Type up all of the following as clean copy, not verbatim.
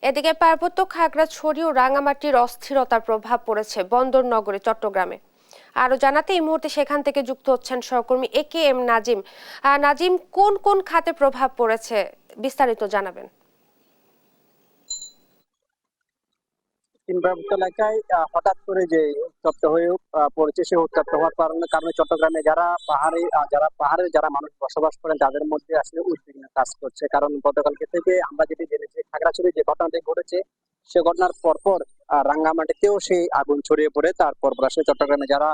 এদিকে পার্বত্য খাগড়াছড়ি ও রাঙামাটির অস্থিরতার প্রভাব পড়েছে বন্দর নগরী চট্টগ্রামে। আরো জানাতে এই মুহূর্তে সেখান থেকে যুক্ত হচ্ছেন সহকর্মী AKM নাজিম। নাজিম, কোন কোন খাতে প্রভাব পড়েছে বিস্তারিত জানাবেন। পার্বত্য এলাকায় হঠাৎ করে যে উত্তপ্ত হয়ে পড়েছে, সেই উত্তপ্ত হওয়ার কারণে চট্টগ্রামে যারা মানুষ বসবাস করেন তাদের মধ্যে আসলে উদ্বিগ্ন কাজ করছে। কারণ গতকালকে থেকে আমরা যেটি জেনেছি, খাগড়াছড়ি যে ঘটনাটি ঘটেছে সে ঘটনার পরপর রাঙ্গামাটিতেও সেই আগুন ছড়িয়ে পড়ে। তারপর আসলে চট্টগ্রামে যারা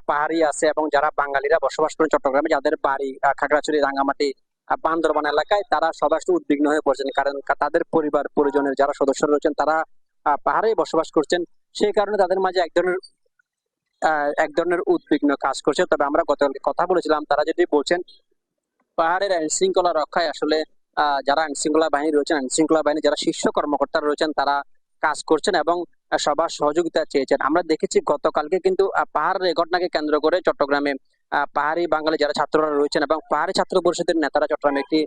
পাহাড়ি আছে এবং যারা বাঙালিরা বসবাস করেন চট্টগ্রামে, যাদের বাড়ি খাগড়াছড়ি, রাঙ্গামাটি, বান্দরবান এলাকায়, তারা সবাই আসলে উদ্বিগ্ন হয়ে পড়ছেন। কারণ তাদের পরিবার পরিজনের যারা সদস্য রয়েছেন তারা পাহাড়ে বসবাস করছেন। সেই কারণে তাদের মাঝে এক ধরনের উদ্বিগ্ন কাজ করছে। তবে আমরা গতকালকে কথা বলেছিলাম, তারা যেটি বলছেন, পাহাড়ের আইন শৃঙ্খলা রক্ষায় আসলে যারা আইন শৃঙ্খলা বাহিনী রয়েছেন, আইন শৃঙ্খলা বাহিনী যারা শীর্ষ কর্মকর্তা রয়েছেন, তারা কাজ করছেন এবং সবার সহযোগিতা চেয়েছেন। আমরা দেখেছি গতকালকে কিন্তু পাহাড়ের এই ঘটনাকে কেন্দ্র করে চট্টগ্রামে পাহাড়ি বাঙালি যারা ছাত্ররা রয়েছেন এবং পাহাড়ি ছাত্র পরিষদের নেতারা চট্টগ্রামে একটি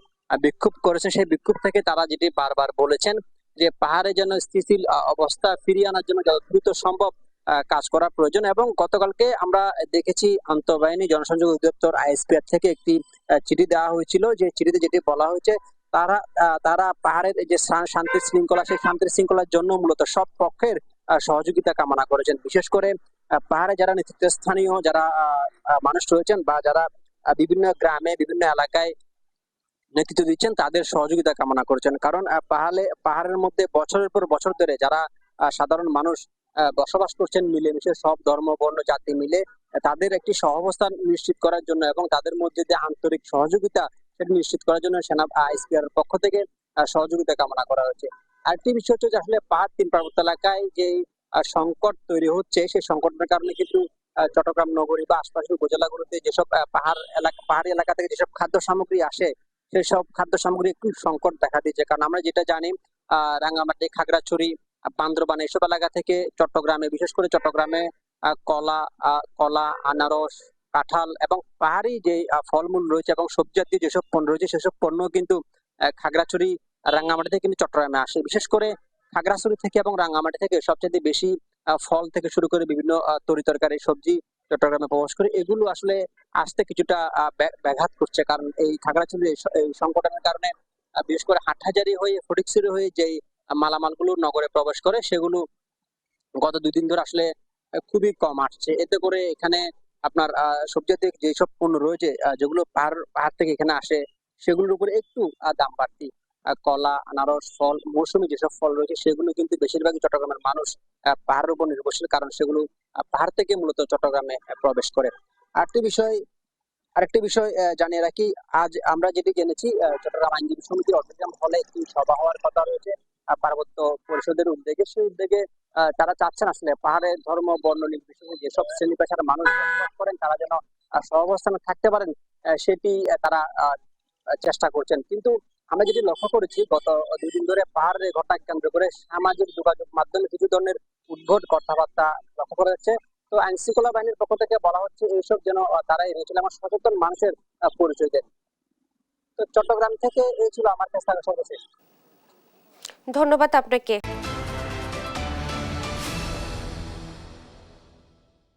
বিক্ষোভ করেছেন। সেই বিক্ষোভ থেকে তারা যেটি বারবার বলেছেন যে পাহাড়ে যেন স্থিতিশীল অবস্থা ফিরিয়ে আনার জন্য যত দ্রুত সম্ভব কাজ করা প্রয়োজন। এবং গতকালকে আমরা দেখেছি আন্তঃবাহিনী জনসংযোগ অধিদপ্তর ISPR থেকে একটি চিঠি দেওয়া হয়েছিল, যে চিঠিতে যেটি বলা হয়েছে, তারা পাহাড়ের যে শান্তি শৃঙ্খলা, সেই শান্তি শৃঙ্খলার জন্য মূলত সব পক্ষের সহযোগিতা কামনা করেছেন। বিশেষ করে পাহাড়ে যারা নেতৃত্বস্থানীয় যারা মানুষ রয়েছেন বা যারা বিভিন্ন গ্রামে বিভিন্ন এলাকায় নেতৃত্ব দিচ্ছেন, তাদের সহযোগিতা কামনা করেছেন। কারণ পাহাড়ের মধ্যে বছরের পর বছর ধরে যারা সাধারণ মানুষ বসবাস করছেন মিলেমিশে, সব ধর্ম বর্ণ জাতি মিলে, তাদের একটি সহাবস্থান নিশ্চিত করার জন্য এবং তাদের মধ্যে যে আন্তরিক সহযোগিতা সেটা নিশ্চিত করার জন্য ISPR এর পক্ষ থেকে সহযোগিতা কামনা করা হয়েছে। আরেকটি বিষয় হচ্ছে যে আসলে পার্বত্য এলাকায় যে সংকট তৈরি হচ্ছে, সেই সংকটের কারণে কিন্তু চট্টগ্রাম নগরী বা আশপাশের উপজেলাগুলোতে যেসব পাহাড়ি এলাকা থেকে যেসব খাদ্য সামগ্রী আসে, সেসব খাদ্য সামগ্রী একটু সংকট দেখা দিচ্ছে। কারণ আমরা যেটা জানি, রাঙ্গামাটি, খাগড়াছড়ি, বান্দরবান এসব এলাকা থেকে চট্টগ্রামে, বিশেষ করে চট্টগ্রামে কলা, আনারস, কাঁঠাল এবং পাহাড়ি যে ফলমূল রয়েছে এবং সবজি জাতীয় যেসব পণ্য রয়েছে, সেসব পণ্য কিন্তু খাগড়াছড়ি, রাঙ্গামাটি থেকে কিন্তু চট্টগ্রামে আসে। বিশেষ করে খাগড়াছড়ি থেকে এবং রাঙ্গামাটি থেকে সবচেয়ে বেশি ফল থেকে শুরু করে বিভিন্ন তরি তরকারি সবজি চট্টগ্রামে প্রবেশ করে। এগুলো আসলে আসতে কিছুটা ব্যাঘাত করছে। কারণ এই খাগড়াছড়ির এই সংকটনের কারণে বিশেষ করে হাটহাজারী হয়ে, ফটিকছড়ি হয়ে যে মালামালগুলো নগরে প্রবেশ করে, সেগুলো গত 2 দিন ধরে আসলে খুবই কম আসছে। এতে করে এখানে আপনার সবজি জাতীয় যেসব পণ্য রয়েছে, যেগুলো পাহাড় থেকে এখানে আসে, সেগুলোর উপরে একটু দাম বাড়তি। কলা, আনারস, ফল, মৌসুমী যেসব ফল রয়েছে, সেগুলো কিন্তু বেশিরভাগই চট্টগ্রামের মানুষ পাহাড়ের উপর নির্ভরশীল। কারণ সেগুলো পাহাড় থেকে মূলত চট্টগ্রামে প্রবেশ করে। আরেকটি বিষয় আরেকটি বিষয় জানিয়ে রাখি, আজ আমরা যেটি জেনেছি, চট্টগ্রাম আইনজীবী সমিতি অডিটোরিয়াম হলে একটি সভা হওয়ার কথা রয়েছে পার্বত্য পরিষদের উদ্যোগে। সেই উদ্যোগে তারা চাচ্ছেন আসলে পাহাড়ের ধর্ম বর্ণ নির্বিশেষে যেসব শ্রেণী পেশার মানুষ বসবাস করেন, তারা যেন সহাবস্থানে থাকতে পারেন, সেটি তারা চেষ্টা করছেন। কিন্তু আমরা যেটি লক্ষ্য করেছি, গত 2 দিন ধরে পাহাড়ের ঘটনাকে কেন্দ্র করে সামাজিক যোগাযোগ মাধ্যমে কিছু ধরনের উদ্ভট কথাবার্তা লক্ষ্য করা যাচ্ছে। তো আইন শৃঙ্খলা বাহিনীর পক্ষ থেকে বলা হচ্ছে এইসব যেন তারা এড়িয়ে চলে এবং সচেতন মানুষের পরিচয় দেন। তো চট্টগ্রাম থেকে এই ছিল আমার কাছে থাকা সর্বশেষ। ধন্যবাদ আপনাকে।